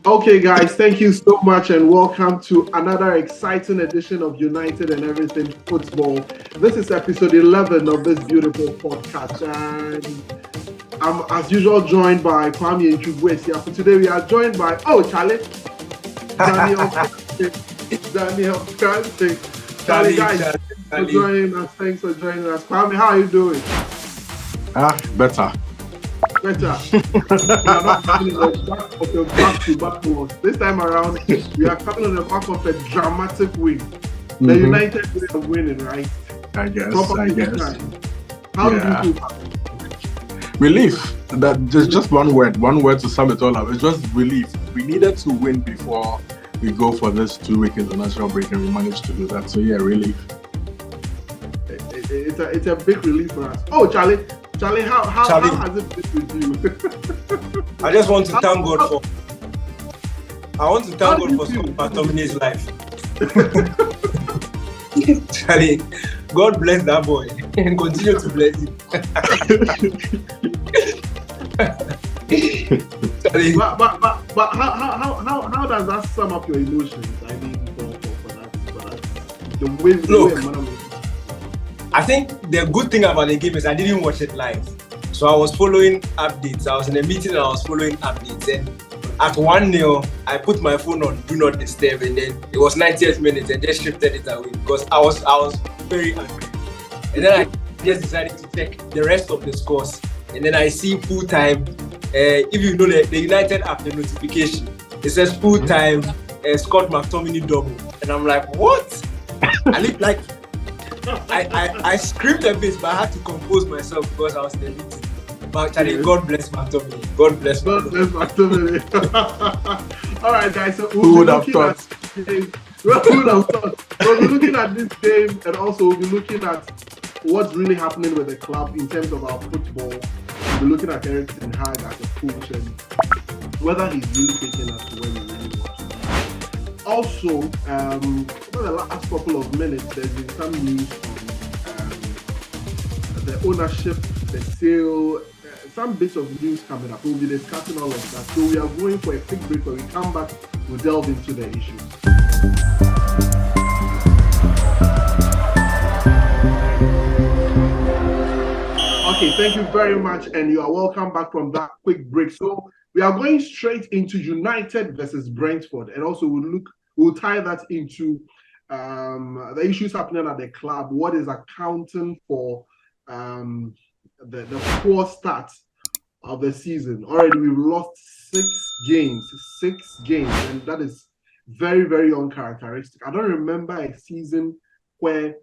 Okay, guys, thank you so much and welcome to another exciting edition of United and Everything Football. This is episode 11 of this beautiful podcast, and I'm, as usual, joined by Kwame and Chubwesia. For today, we are joined by, Charlie, Daniel Francis. Charlie, guys, thanks for joining us. Thanks for joining us. Kwame, how are you doing? Better. We are not coming on the back of the back-to-back loss. This time around, we are coming on the back of a dramatic win. The United way of winning, right? I guess. How do you feel? Relief. There's just one word to sum it all up. It's just relief. We needed to win before we go for this 2-week international break, and we managed to do that. So yeah, relief. It's a big relief for us. Oh, Charlie, how has it been with you? I just want to thank God for. I want to thank God for Scott McTominay's life. Charlie, God bless that boy and continue to bless him. Charlie. But how does that sum up your emotions? I mean, for that, the win. Look. I think the good thing about the game is I didn't watch it live. So I was following updates. I was in a meeting and I was following updates. And at 1-0, I put my phone on Do Not Disturb, and then it was 90th minute and just shifted it away because I was very angry. And then I just decided to check the rest of the scores. And then I see full time. If you know the United app, the notification, it says full time Scott McTominay double. And I'm like, what? I look like I screamed a bit, but I had to compose myself because I was in the meeting. But Charlie, God bless McTominay. God bless McTominay. All right, guys. So who would have thought? Who would have thought? We'll be looking at this game, and also we'll be looking at what's really happening with the club in terms of our football. We'll be looking at Erik ten Hag as a coach and whether he's really taking us to where we really want. Also, over the last couple of minutes, there's been some news on the ownership, the sale, some bits of news coming up. We'll be discussing all of that. So we are going for a quick break. When we come back, we'll delve into the issues. Okay, thank you very much, and you are welcome back from that quick break. So we are going straight into United versus Brentford, and also we'll tie that into the issues happening at the club. What is accounting for the poor start of the season? Already we've lost 6 games, and that is very, very uncharacteristic. I don't remember a season where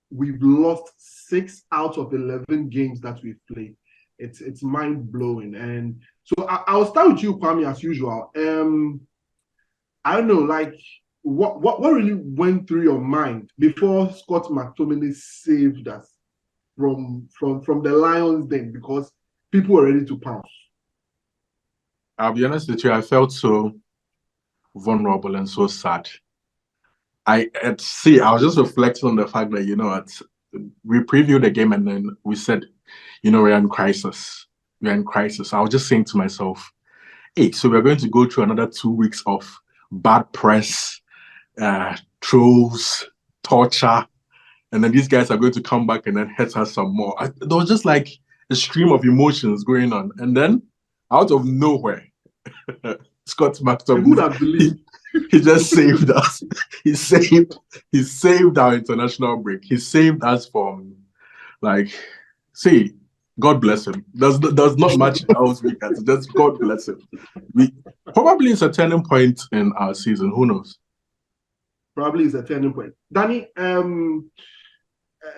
we've lost 6 out of 11 games that we've played. It's mind blowing, and so I'll start with you, Kwame, as usual. I don't know, like what really went through your mind before Scott McTominay saved us from the Lions den, because people were ready to pounce. I'll be honest with you, I felt so vulnerable and so sad. I was just reflecting on the fact that, we previewed the game and then we said, we're in crisis. We're in crisis. I was just saying to myself, hey, so we're going to go through another 2 weeks of bad press, trolls, torture, and then these guys are going to come back and then hit us some more. There was just like a stream of emotions going on. And then, out of nowhere, Scott McTominay, he just saved us. He saved our international break. He saved us from, God bless him. There's not much else we can say. Just God bless him. Probably it's a turning point in our season. Who knows? Probably it's a turning point. Danny,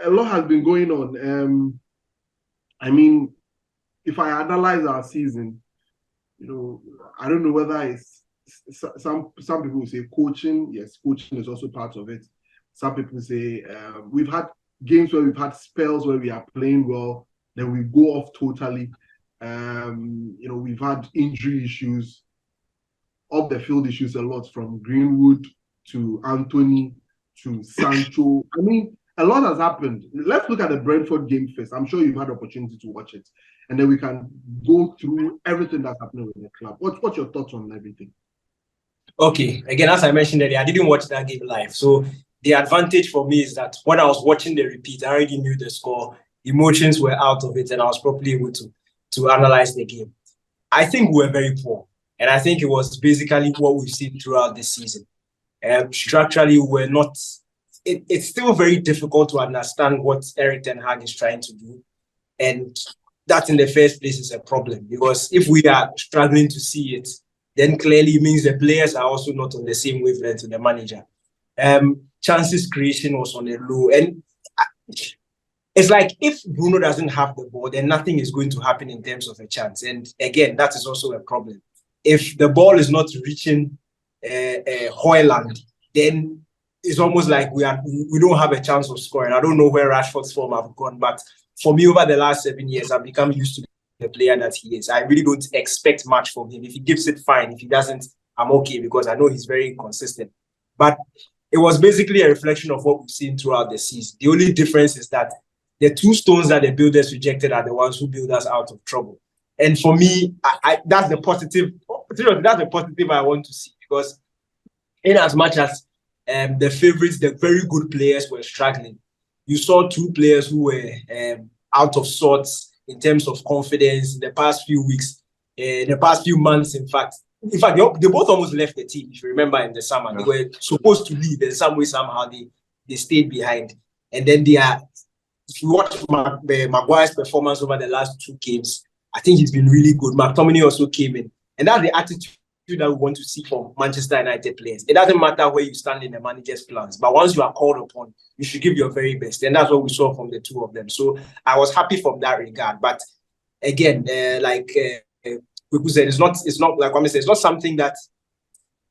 a lot has been going on. I mean, if I analyze our season, I don't know whether it's some people will say coaching. Yes, coaching is also part of it. Some people say we've had games where we've had spells where we are playing well, then we go off totally. We've had injury issues, off the field issues a lot, from Greenwood to Anthony to Sancho. I mean, a lot has happened. Let's look at the Brentford game first. I'm sure you've had the opportunity to watch it, and then we can go through everything that's happening with the club. What's your thoughts on everything? Okay, again, as I mentioned earlier, I didn't watch that game live. So the advantage for me is that when I was watching the repeat, I already knew the score, emotions were out of it, and I was properly able to analyze the game. I think we were very poor. And I think it was basically what we've seen throughout this season. Structurally, we're not. It's still very difficult to understand what Erik ten Hag is trying to do. And that in the first place is a problem, because if we are struggling to see it, then clearly it means the players are also not on the same wavelength with the manager. Chances creation was on a low. And it's like if Bruno doesn't have the ball, then nothing is going to happen in terms of a chance. And again, that is also a problem. If the ball is not reaching Højlund, then it's almost like we don't have a chance of scoring. I don't know where Rashford's form have gone, but for me, over the last 7 years, I've become used to the player that he is. I really don't expect much from him. If he gives it, fine. If he doesn't, I'm okay, because I know he's very inconsistent. But it was basically a reflection of what we've seen throughout the season. The only difference is that the two stones that the builders rejected are the ones who build us out of trouble. And for me, that's the positive. That's the positive I want to see, because in as much as the favorites, the very good players, were struggling, you saw two players who were out of sorts in terms of confidence in the past few weeks, the past few months, in fact. In fact, they both almost left the team, if you remember, in the summer. Yeah. They were supposed to leave, and some way, somehow, they stayed behind. And then if you watch Maguire's performance over the last 2 games, I think he's been really good. McTominay also came in. And that's the attitude that we want to see from Manchester United players. It doesn't matter where you stand in the manager's plans, but once you are called upon, you should give your very best. And that's what we saw from the two of them. So I was happy from that regard. But again, like Kweku said, it's not like Kwame said, it's not something that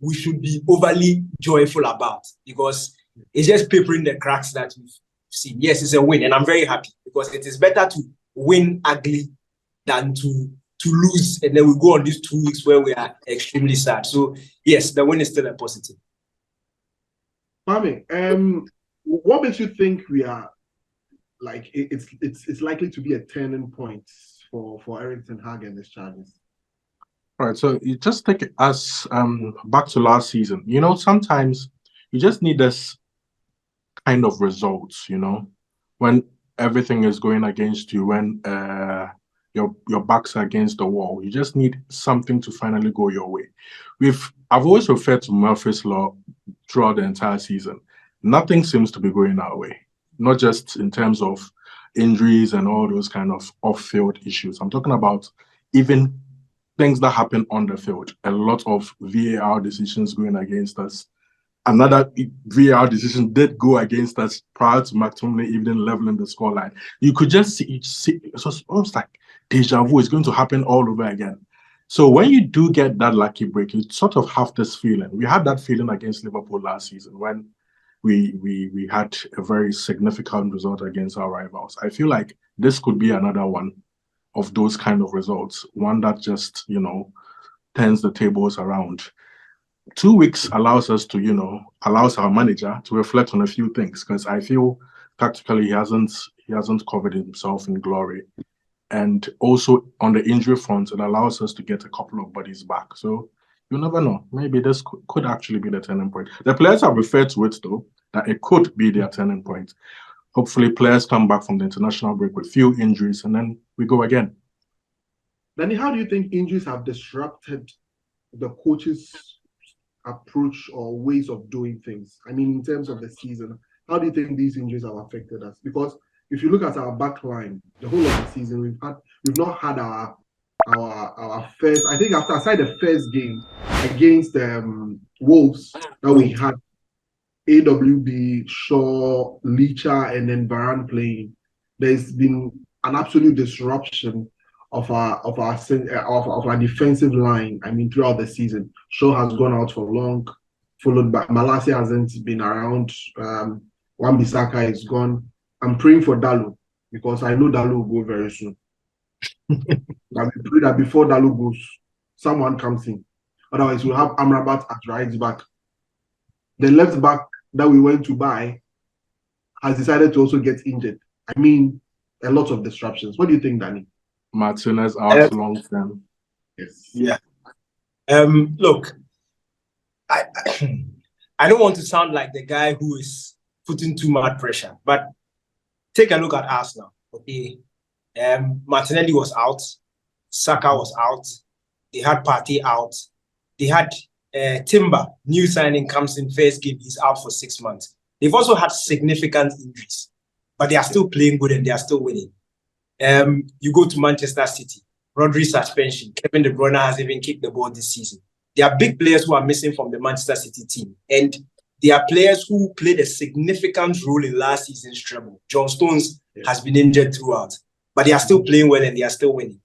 we should be overly joyful about, because it's just papering the cracks that we've seen. Yes, it's a win, and I'm very happy, because it is better to win ugly than to lose, and then we go on these 2 weeks where we are extremely sad. So yes, the win is still a positive. Mami, what makes you think we are like it's likely to be a turning point for Erik ten Hag and his charges? Right, so you just take us back to last season. You know, sometimes you just need this kind of results, you know, when everything is going against you, when your backs are against the wall. You just need something to finally go your way. I've always referred to Murphy's Law throughout the entire season. Nothing seems to be going our way, not just in terms of injuries and all those kind of off-field issues. I'm talking about even things that happen on the field. A lot of VAR decisions going against us. Another VAR decision did go against us prior to McTominay even leveling the scoreline. You could just see it was almost like deja vu is going to happen all over again. So when you do get that lucky break, you sort of have this feeling. We had that feeling against Liverpool last season when we had a very significant result against our rivals. I feel like this could be another one of those kind of results, one that just, you know, turns the tables around. 2 weeks allows us to, allows our manager to reflect on a few things, because I feel tactically he hasn't covered himself in glory. And also on the injury front, it allows us to get a couple of bodies back. So you never know. Maybe this could actually be the turning point. The players have referred to it, though, that it could be their turning point. Hopefully players come back from the international break with few injuries, and then we go again. Danny, how do you think injuries have disrupted the coach's approach or ways of doing things? I mean, in terms of the season, how do you think these injuries have affected us? Because if you look at our back line, the whole of the season, we've not had our first. I think aside the first game against Wolves that we had AWB, Shaw, Licha, and then Varane playing, there's been an absolute disruption of our defensive line. I mean, throughout the season, Shaw has gone out for long, followed by Malacia hasn't been around. Wan-Bissaka is gone. I'm praying for Dalot, because I know Dalot will go very soon. I pray that before Dalot goes, someone comes in. Otherwise, we'll have Amrabat at right back. The left back that we went to buy has decided to also get injured. I mean, a lot of disruptions. What do you think, Danny? Martinez out long term. Yes. Yeah. Look, I I don't want to sound like the guy who is putting too much pressure, but take a look at Arsenal. Okay, Martinelli was out, Saka was out, they had Partey out, they had Timber, new signing, comes in first game, he's out for 6 months. They've also had significant injuries, but they are still playing good and they are still winning. You go to Manchester City, Rodri suspension, Kevin De Bruyne has even kicked the ball this season. There are big players who are missing from the Manchester City team, and there are players who played a significant role in last season's treble. John Stones has been injured throughout, but they are still playing well and they are still winning.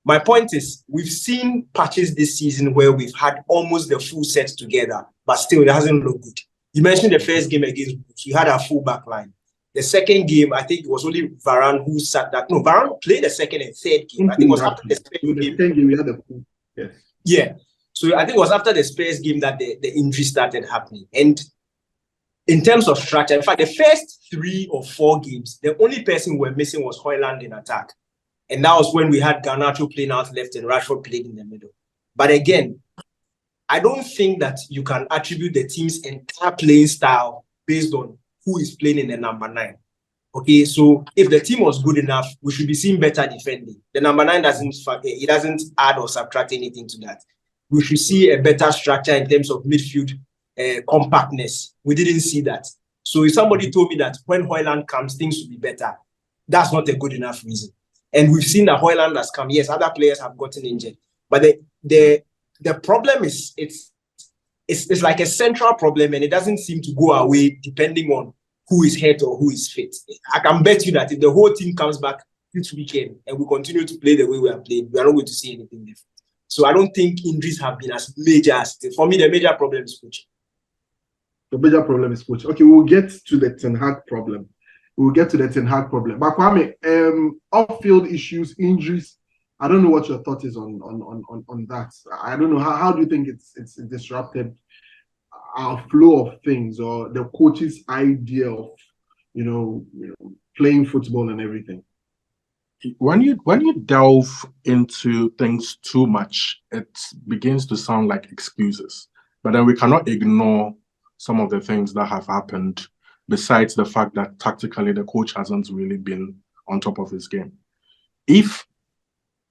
My point is, we've seen patches this season where we've had almost the full set together, but still it hasn't looked good. You mentioned the first game against Wolves, we had our full back line. The second game, I think it was only Varane who sat that. No, Varane played the second and third game. I think it was after the Spurs game. We had the full. Yes. Yeah. So I think it was after the Spurs game that the injury started happening. And in terms of structure, in fact, the first 3 or 4 games, the only person we were missing was Højlund in attack. And that was when we had Garnacho playing out left and Rashford playing in the middle. But again, I don't think that you can attribute the team's entire playing style based on who is playing in the number 9. Okay, so if the team was good enough, we should be seeing better defending. The number 9 doesn't add or subtract anything to that. We should see a better structure in terms of midfield compactness. We didn't see that. So if somebody told me that when Højlund comes, things will be better, that's not a good enough reason. And we've seen that Højlund has come. Yes, other players have gotten injured, but the problem is it's like a central problem, and it doesn't seem to go away depending on who is hurt or who is fit. I can bet you that if the whole team comes back this weekend and we continue to play the way we are playing, we are not going to see anything different. So I don't think injuries have been as major as for me. The major problem is coaching. The major problem is coaching. Okay, we'll get to the Ten Hag problem. But Kwame, off-field issues, injuries. I don't know what your thought is on that. I don't know how do you think it's disrupted our flow of things or the coach's idea of playing football and everything. When you delve into things too much, it begins to sound like excuses. But then we cannot ignore some of the things that have happened, besides the fact that tactically the coach hasn't really been on top of his game. If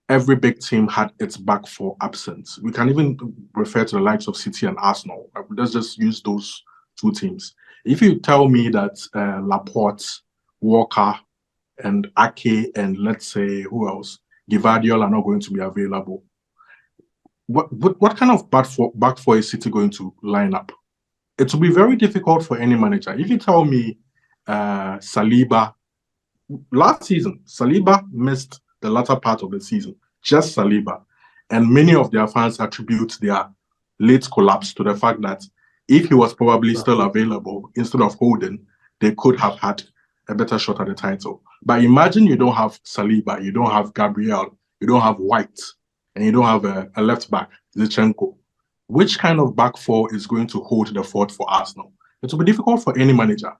every big team had its back four absent, we can even refer to the likes of City and Arsenal. Let's just use those 2 teams. If you tell me that Laporte, Walker, and Ake, and let's say who else, Gvardiol are not going to be available, what kind of back four is City going to line up? It will be very difficult for any manager. If you tell me Saliba, last season, Saliba missed the latter part of the season, just Saliba. And many of their fans attribute their late collapse to the fact that if he was probably still available, instead of Holding, they could have had a better shot at the title. But imagine you don't have Saliba, you don't have Gabriel, you don't have White, and you don't have a left back, Zinchenko. Which kind of back four is going to hold the fort for Arsenal? It will be difficult for any manager.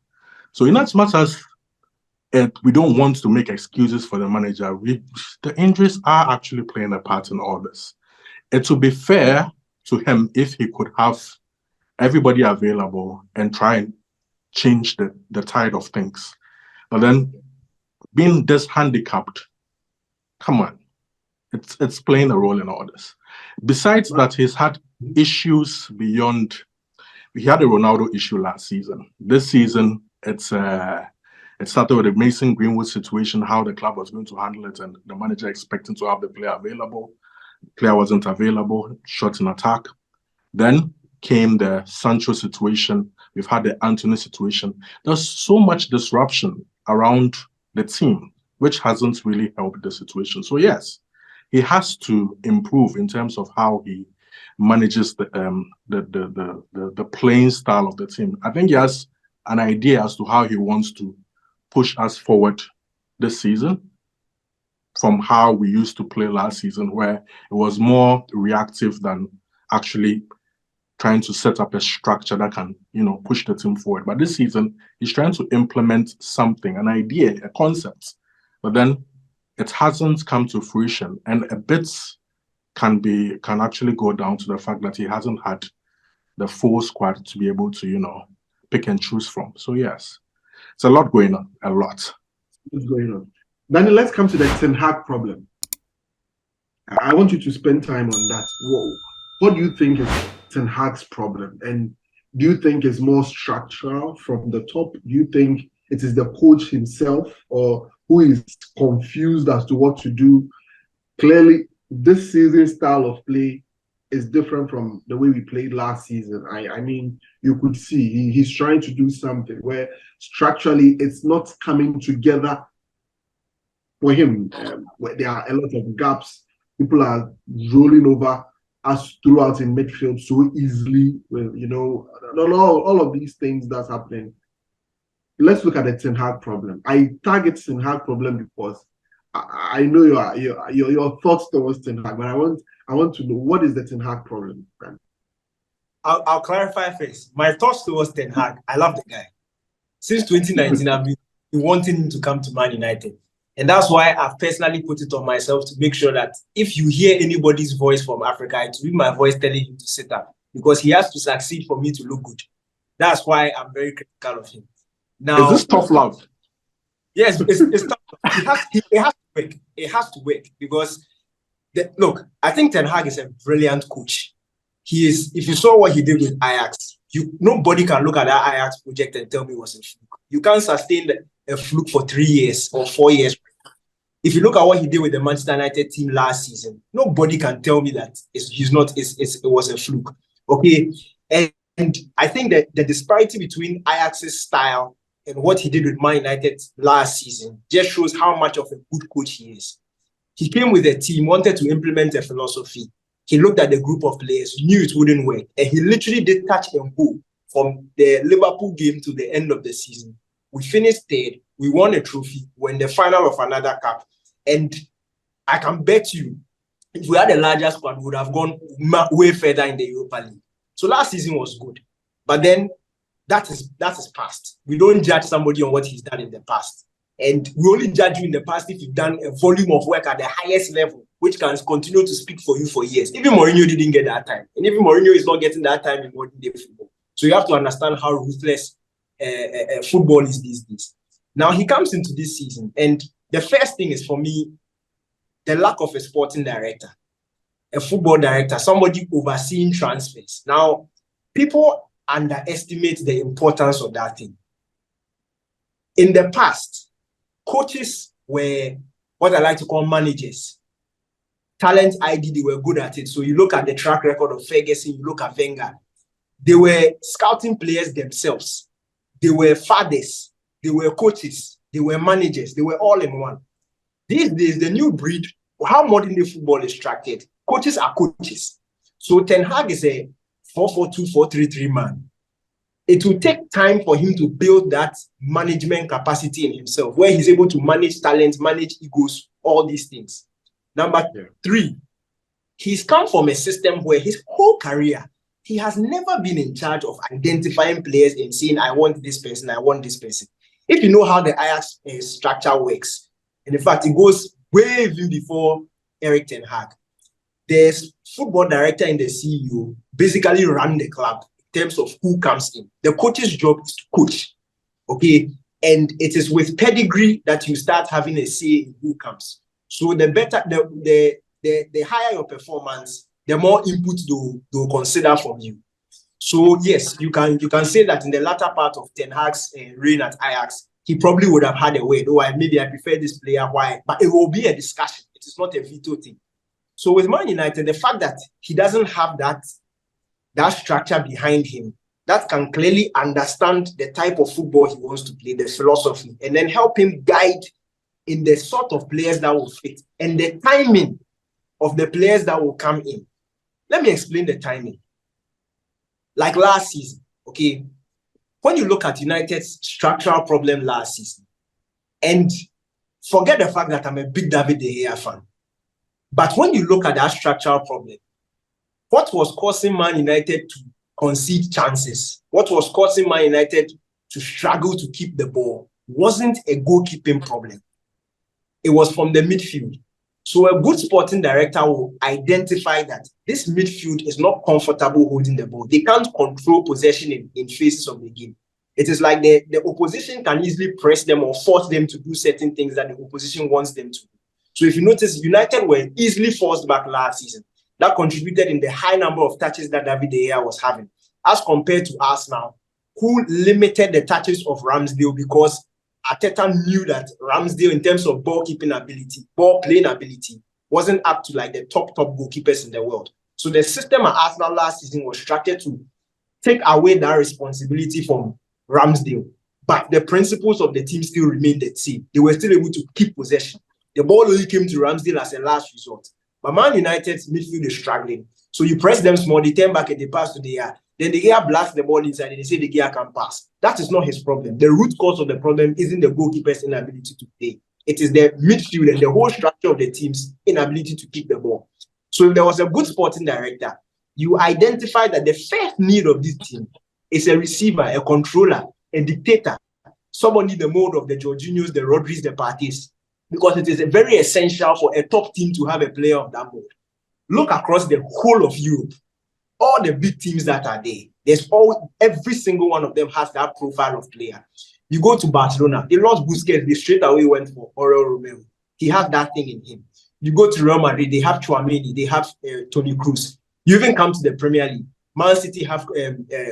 So in as much as we don't want to make excuses for the manager, the injuries are actually playing a part in all this. It would be fair to him if he could have everybody available and try and change the tide of things. But then being this handicapped, come on, it's playing a role in all this. Besides that, he's had issues beyond. We had a Ronaldo issue last season. This season, it started with the Mason Greenwood situation, how the club was going to handle it, and the manager expecting to have the player available. The player wasn't available, shot in attack. Then came the Sancho situation. We've had the Anthony situation. There's so much disruption around the team, which hasn't really helped the situation. So yes, he has to improve in terms of how he manages the playing style of the team. I think he has an idea as to how he wants to push us forward this season from how we used to play last season, where it was more reactive than actually trying to set up a structure that can, push the team forward. But this season, he's trying to implement something, an idea, a concept, but then it hasn't come to fruition. And a bit can actually go down to the fact that he hasn't had the full squad to be able to, pick and choose from. So yes, it's a lot going on, a lot. What's going on? Danny, let's come to the Ten Hag problem. I want you to spend time on that. What do you think is Ten Hag's problem? And do you think it's more structural from the top? Do you think it is the coach himself, or who is confused as to what to do? Clearly, this season's style of play is different from the way we played last season. I mean, you could see he's trying to do something where structurally it's not coming together for him. Where there are a lot of gaps. People are rolling over us throughout in midfield so easily. All of these things that's happening. Let's look at the Ten Hag problem. I target Ten Hag problem because I know your thoughts towards Ten Hag, but I want to know, what is the Ten Hag problem, man? I'll clarify first. My thoughts towards Ten Hag, I love the guy. Since 2019, I've been wanting him to come to Man United. And that's why I've personally put it on myself to make sure that if you hear anybody's voice from Africa, it will be my voice telling him to sit up, because he has to succeed for me to look good. That's why I'm very critical of him. Now, is this tough love? Yes, it's tough. It has to work. It has to work because, look, I think Ten Hag is a brilliant coach. He is. If you saw what he did with Ajax, nobody can look at that Ajax project and tell me it was a fluke. You can't sustain a fluke for 3 years or 4 years. If you look at what he did with the Manchester United team last season, nobody can tell me that it was a fluke. Okay, and I think that the disparity between Ajax's style and what he did with Man United last season just shows how much of a good coach he is. He came with a team, wanted to implement a philosophy. He looked at the group of players, knew it wouldn't work, and he literally did touch and go from the Liverpool game to the end of the season. We finished third. We won a trophy. We're in the final of another cup. And I can bet you, if we had a larger squad, we would have gone way further in the Europa League. So last season was good. But then that is past. We don't judge somebody on what he's done in the past. And we only judge you in the past if you've done a volume of work at the highest level, which can continue to speak for you for years. Even Mourinho didn't get that time. And even Mourinho is not getting that time in modern day football. So you have to understand how ruthless football is these days. Now he comes into this season, and the first thing is, for me, the lack of a sporting director, a football director, somebody overseeing transfers. Now, people underestimate the importance of that thing. In the past, coaches were what I like to call managers. Talent ID, they were good at it. So you look at the track record of Ferguson, you look at Wenger. They were scouting players themselves. They were fathers. They were coaches. They were managers. They were all in one. These days, the new breed, how modern day football is structured, coaches are coaches. So Ten Hag is a 4-4-2, 4-3-3 man. It will take time for him to build that management capacity in himself, where he's able to manage talent, manage egos, all these things. Number 3, he's come from a system where his whole career, he has never been in charge of identifying players and saying, I want this person, I want this person. If you know how the Ajax structure works, and in fact, it goes way even before Erik Ten Hag, the football director and the CEO basically run the club in terms of who comes in. The coach's job is to coach, okay? And it is with pedigree that you start having a say in who comes. So the better, the higher your performance, the more input they'll consider from you. So yes, you can say that in the latter part of Ten Hag's reign at Ajax, he probably would have had a way. Though maybe I prefer this player. Why? But it will be a discussion. It is not a veto thing. So with Man United, the fact that he doesn't have that structure behind him, that can clearly understand the type of football he wants to play, the philosophy, and then help him guide in the sort of players that will fit and the timing of the players that will come in. Let me explain the timing. Like last season, okay, when you look at United's structural problem last season, and forget the fact that I'm a big David De Gea fan, but when you look at that structural problem, what was causing Man United to concede chances, what was causing Man United to struggle to keep the ball, wasn't a goalkeeping problem. It was from the midfield. So a good sporting director will identify that this midfield is not comfortable holding the ball. They can't control possession in phases of the game. It is like the opposition can easily press them or force them to do certain things that the opposition wants them to do. So if you notice, United were easily forced back last season. That contributed in the high number of touches that David De Gea was having, as compared to Arsenal, who limited the touches of Ramsdale because Arteta knew that Ramsdale, in terms of ball keeping ability, ball playing ability, wasn't up to like the top goalkeepers in the world. So the system at Arsenal last season was structured to take away that responsibility from Ramsdale. But the principles of the team still remained the same. They were still able to keep possession. The ball only came to Ramsdale as a last resort. But Man United's midfield is struggling. So you press them small, they turn back and they pass to De Gea. Then De Gea blasts the ball inside and they say De Gea can pass. That is not his problem. The root cause of the problem isn't the goalkeeper's inability to play. It is the midfield and the whole structure of the team's inability to kick the ball. So if there was a good sporting director, you identify that the first need of this team is a receiver, a controller, a dictator, somebody in the mode of the Jorginhos, the Rodris, the Partys, because it is very essential for a top team to have a player of that mode. Look across the whole of Europe. All the big teams that are there, every single one of them has that profile of player. You go to Barcelona, they lost Busquets, they straight away went for Oriol Romeu. He has that thing in him. You go to Real Madrid, they have Tchouaméni, they have Toni Kroos. You even come to the Premier League. Man City have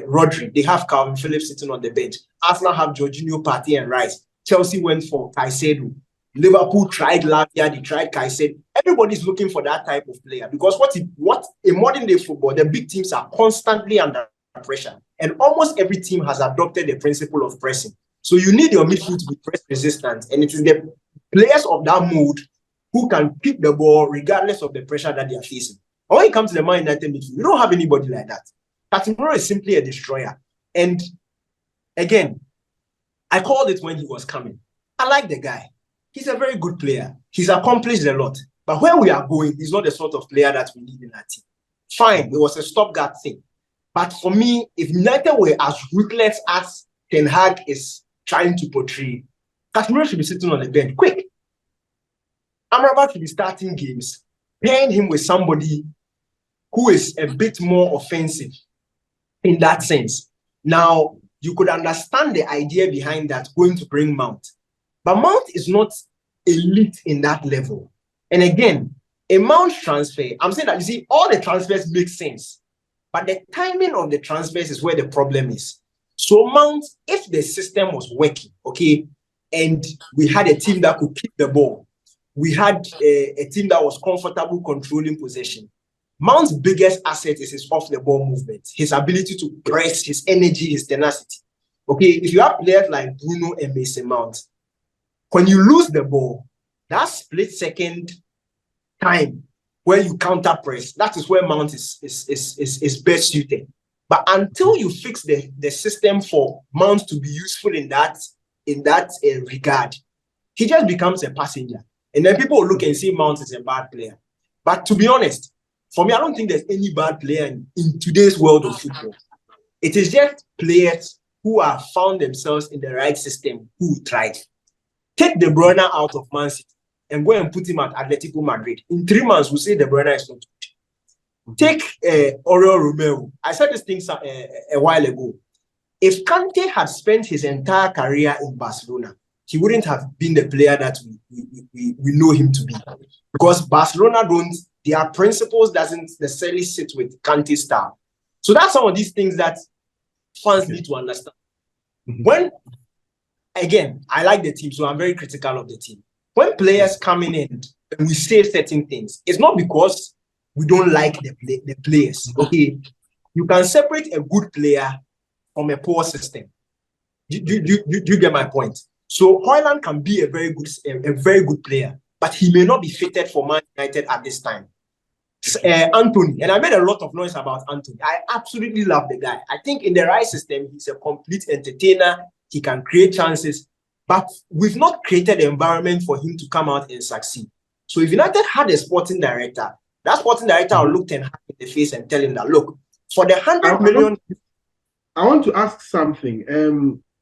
Rodri, they have Calvin Phillips sitting on the bench. Arsenal have Jorginho, Partey, and Rice. Chelsea went for Caicedo. Liverpool tried Lavia, they tried Caicedo. Everybody's looking for that type of player because what in modern day football, the big teams are constantly under pressure, and almost every team has adopted the principle of pressing. So you need your midfield to be press resistant, and it is the players of that mode who can keep the ball regardless of the pressure that they are facing. And when it comes to the Man United midfield, you don't have anybody like that. Casemiro is simply a destroyer. And again, I called it when he was coming. I like the guy. He's a very good player. He's accomplished a lot. But where we are going, he's not the sort of player that we need in our team. Fine, it was a stopgap thing. But for me, if United were as ruthless as Ten Hag is trying to portray, Casemiro should be sitting on the bench. Quick. Amrabat should be starting games, pairing him with somebody who is a bit more offensive in that sense. Now, you could understand the idea behind that, going to bring Mount. But Mount is not elite in that level. And again, a Mount transfer, I'm saying that, you see, all the transfers make sense. But the timing of the transfers is where the problem is. So Mount, if the system was working, okay, and we had a team that could keep the ball, we had a team that was comfortable controlling possession. Mount's biggest asset is his off-the-ball movement, his ability to press, his energy, his tenacity. Okay, if you have players like Bruno and Mason Mount, when you lose the ball, that split-second time where you counter press, that is where Mount is best suited. But until you fix the system for Mount to be useful in that regard, he just becomes a passenger. And then people will look and see Mount as a bad player. But to be honest, for me, I don't think there's any bad player in today's world of football. It is just players who have found themselves in the right system who tried. Take De Bruyne out of Man City and go and put him at Atletico Madrid. In 3 months, we'll say De Bruyne is not good. Take Oriol Romeu. I said this thing a while ago. If Kante had spent his entire career in Barcelona, he wouldn't have been the player that we know him to be. Because Barcelona their principles doesn't necessarily sit with Kante's style. So that's some of these things that fans need to understand. When, again, I like the team, so I'm very critical of the team. When players come in and we say certain things, it's not because we don't like the players. Okay, you can separate a good player from a poor system. Do you get my point? So Højlund can be a very good player, but he may not be fitted for Man United at this time. Anthony, and I made a lot of noise about Anthony. I absolutely love the guy. I think in the right system, he's a complete entertainer. He can create chances, but we've not created the environment for him to come out and succeed. So if United had a sporting director, that sporting director will look Ten Hag in the face and tell him that, look, for the 100 million... I want to ask something.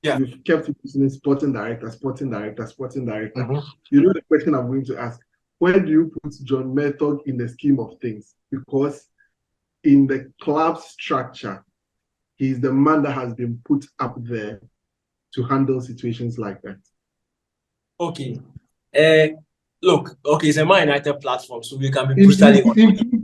Yeah. You've kept using sporting director. You know the question I'm going to ask. where do you put John Mertog in the scheme of things? Because in the club structure, he's the man that has been put up there to handle situations like that. Okay. Look, okay, it's a Man United platform, so we can be brutally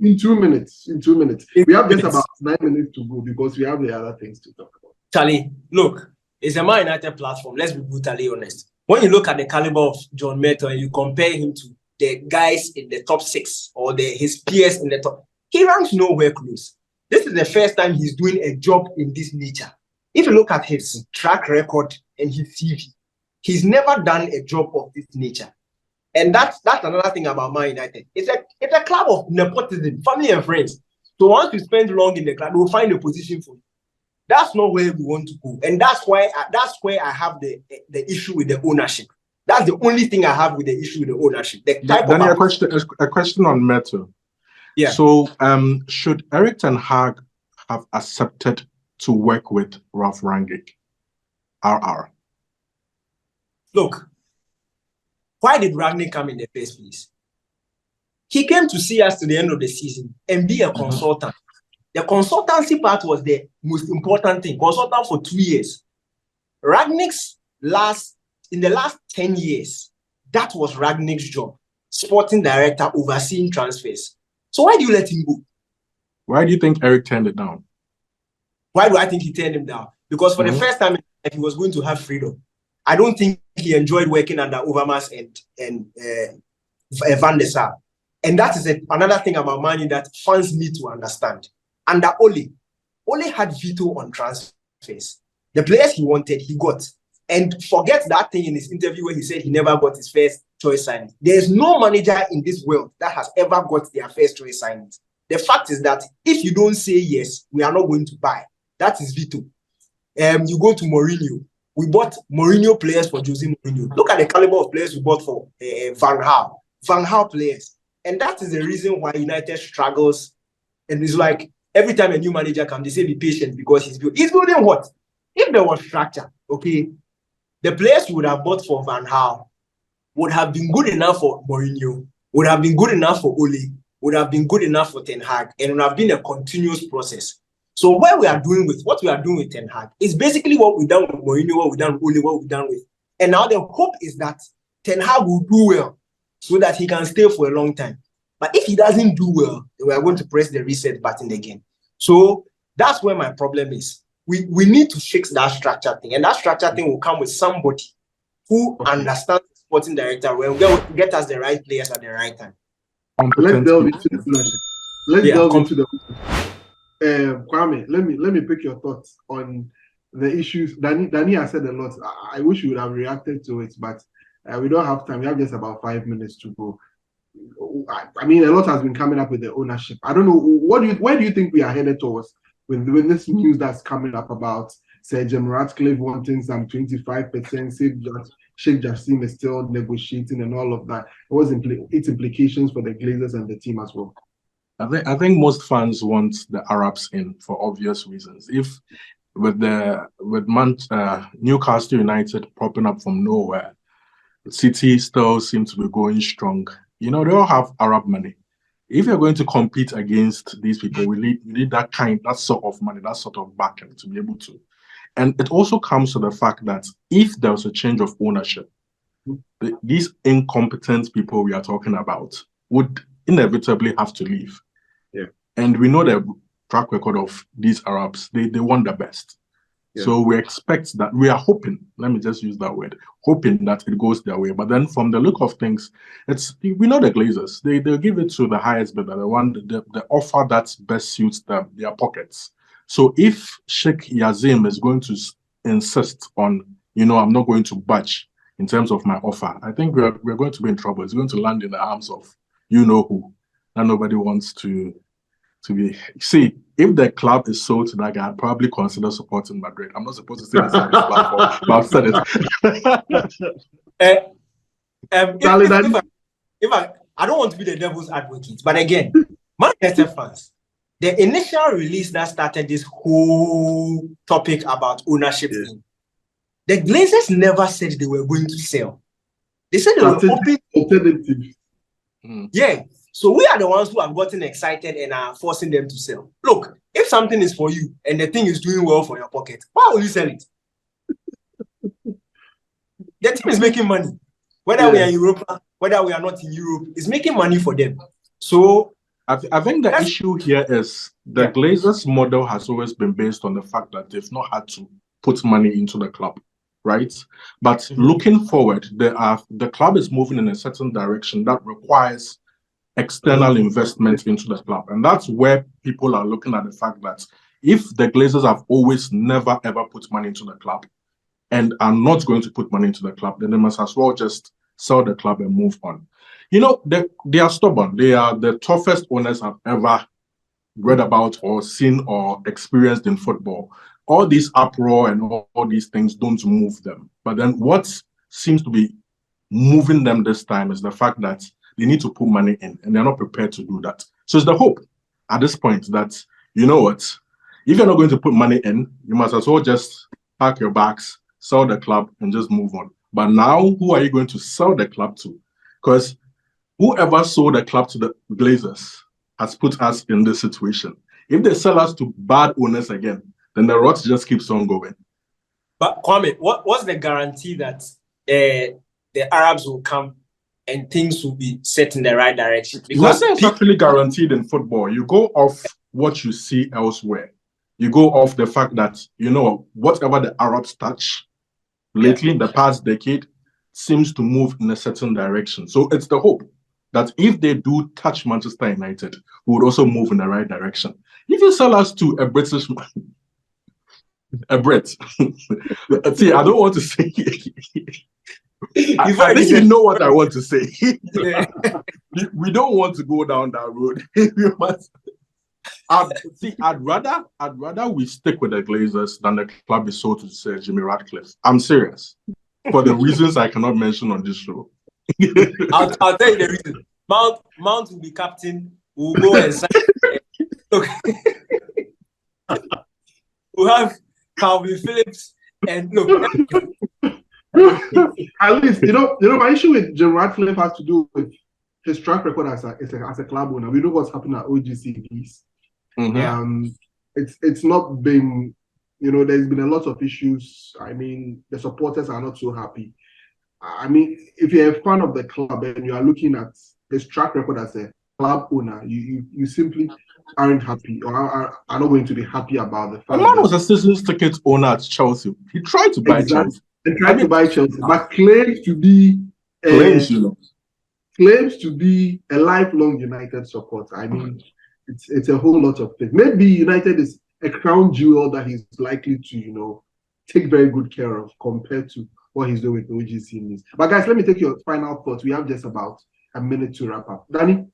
in 2 minutes. In 2 minutes. We have just minutes. about 9 minutes to go because we have the other things to talk about. Charlie, look, it's a Man United platform. Let's be brutally honest. When you look at the caliber of John Mertog and you compare him to the guys in the top 6 or his peers in the top, he ranks nowhere close. This is the first time he's doing a job in this nature. If you look at his track record and his CV, he's never done a job of this nature. And that's another thing about Man United. It's a club of nepotism, family and friends. So once you spend long in the club, we'll find a position for you. That's not where we want to go. And that's where I have the issue with the ownership. That's the only thing I have with the issue with the ownership. Danny, a question on Mertog. Yeah. So should Erik ten Hag have accepted to work with Ralf Rangnick? RR. Look, why did Rangnick come in the first place? He came to see us to the end of the season and be a consultant. The consultancy part was the most important thing. Consultant for 2 years. Rangnick's in the last 10 years, that was Rangnick's job. Sporting director, overseeing transfers. So why do you let him go? Why do you think Erik turned it down? Why do I think he turned him down? Because for the first time, he was going to have freedom. I don't think he enjoyed working under Overmars and Van der Sar. And that is another thing about Man U that fans need to understand. Under Ole had veto on transfers. The players he wanted, he got. And forget that thing in his interview where he said he never got his first choice signing. There's no manager in this world that has ever got their first choice signings. The fact is that if you don't say yes, we are not going to buy. That is veto. You go to Mourinho. We bought Mourinho players for Jose Mourinho. Look at the caliber of players we bought for Van Gaal. Van Gaal players. And that is the reason why United struggles. And it's like every time a new manager comes, they say be patient because he's building what? If there was structure, okay, the players we would have bought for Van Gaal would have been good enough for Mourinho, would have been good enough for Ole, would have been good enough for Ten Hag, and would have been a continuous process. So what we are doing with Ten Hag is basically what we've done with Mourinho, what we've done with Ole, what we've done with. And now the hope is that Ten Hag will do well so that he can stay for a long time. But if he doesn't do well, then we are going to press the reset button again. So that's where my problem is. We need to fix that structure thing. And that structure thing will come with somebody who understands the sporting director well, get us the right players at the right time. Let's delve into the ownership. Delve into the Kwame, let me pick your thoughts on the issues. Danny has said a lot. I wish you would have reacted to it, but we don't have time. We have just about 5 minutes to go. I mean, a lot has been coming up with the ownership. I don't know, where do you think we are headed towards with this news that's coming up about Sir Jim Ratcliffe wanting some 25%, Sheikh Jassim is still negotiating and all of that? What was its implications for the Glazers and the team as well? I think most fans want the Arabs in for obvious reasons. If with Newcastle United popping up from nowhere, City still seems to be going strong. You know, they all have Arab money. If you're going to compete against these people, we need that sort of money, that sort of backing to be able to. And it also comes to the fact that if there's a change of ownership, these incompetent people we are talking about would inevitably have to leave. Yeah. And we know the track record of these Arabs. They want the best. Yeah. So we expect that, we are hoping, let me just use that word, hoping that it goes their way. But then from the look of things, we know the Glazers, they'll give it to the highest bidder, the offer that best suits them, their pockets. So if Sheikh Jassim is going to insist on, I'm not going to budge in terms of my offer, I think we're going to be in trouble. It's going to land in the arms of who, and nobody wants to be. See, if the club is sold to that guy, I'd probably consider supporting Madrid. I'm not supposed to say this on this platform, but I've said it. I don't want to be the devil's advocate, but again, Manchester fans, the initial release that started this whole topic about ownership thing, the Glazers never said they were going to sell. They said they were open. Yeah. So we are the ones who have gotten excited and are forcing them to sell. Look, if something is for you and the thing is doing well for your pocket, why will you sell it? The team is making money. Whether we are in Europe, whether we are not in Europe, it's making money for them. So I think the issue here is the Glazers model has always been based on the fact that they've not had to put money into the club, right? But looking forward, the club is moving in a certain direction that requires external investment into the club. And that's where people are looking at the fact that if the Glazers have always never ever put money into the club and are not going to put money into the club, then they must as well just sell the club and move on. You know, they are stubborn. They are the toughest owners I've ever read about or seen or experienced in football. All these uproar and all these things don't move them. But then what seems to be moving them this time is the fact that they need to put money in and they're not prepared to do that. So it's the hope at this point that, you know what, if you're not going to put money in, you must as well just pack your bags, sell the club and just move on. But now, who are you going to sell the club to? Because whoever sold the club to the Glazers has put us in this situation. If they sell us to bad owners again, then the rot just keeps on going. But Kwame, what's the guarantee that the Arabs will come and things will be set in the right direction? Because nothing is actually guaranteed in football. You go off what you see elsewhere. You go off the fact that, you know, whatever the Arabs touch lately in the past decade seems to move in a certain direction. So it's the hope that if they do touch Manchester United, we would also move in the right direction. If you sell us to a British man, a Brit, see, I don't want to say. I think you know what I want to say. We don't want to go down that road. We must. I'd rather we stick with the Glazers than the club is sold to Sir Jimmy Ratcliffe. I'm serious. For the reasons I cannot mention on this show. I'll tell you the reason. Mount will be captain. We'll go and sign. Look, we'll have Calvin Phillips and look. At least you know my issue with Jim Ratcliffe has to do with his track record as a club owner. We know what's happened at OGCBs. It's not been, you know, there's been a lot of issues. I mean, the supporters are not so happy. I mean, if you're a fan of the club and you are looking at his track record as a club owner, you simply aren't happy or are not going to be happy about the fact. The man was a season ticket owner at Chelsea. He tried to buy Chelsea. He tried to buy Chelsea, but claims to be a lifelong United supporter. I mean, it's a whole lot of things. Maybe United is a crown jewel that he's likely to, you know, take very good care of compared to what he's doing with OGC. But guys, let me take your final thoughts. We have just about a minute to wrap up. Danny,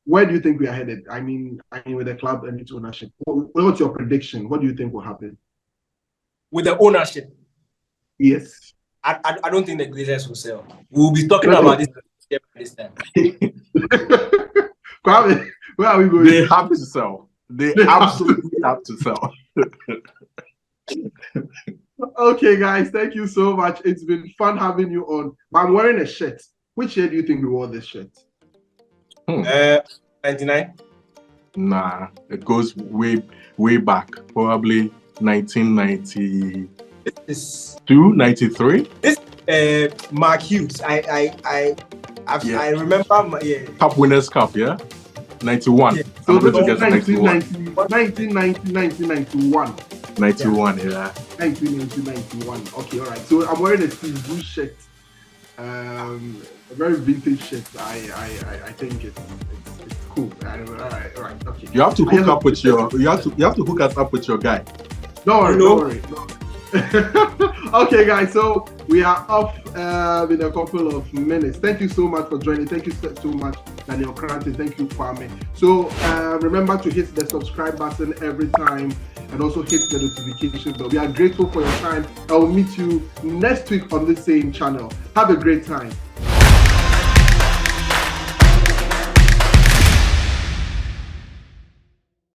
where do you think we are headed? I mean, with the club and its ownership. What's your prediction? What do you think will happen? With the ownership? Yes. I don't think the Glazers will sell. We'll be talking about this time. Kwame, where are we going? They have to sell. They absolutely have to sell. Okay, guys, thank you so much. It's been fun having you on. But I'm wearing a shirt. Which year do you think we wore this shirt? 99? Nah, it goes way back. Probably 1992, 93. This Mark Hughes. I remember. Cup Winners' Cup, yeah? 91. Yeah. So this was 1990, 1991. 91, yeah. 1991. Okay, all right. So I'm wearing a Steve Bruce shirt. A very vintage shirt. I think it's cool. All right. Okay. You have to hook up with your. You have to hook us up with your guy. Don't worry. Okay, guys. So we are off in a couple of minutes. Thank you so much for joining. Thank you so much, Daniel Krantz. Thank you, Kwame. So remember to hit the subscribe button every time and also hit the notification bell. We are grateful for your time. I will meet you next week on the same channel. Have a great time.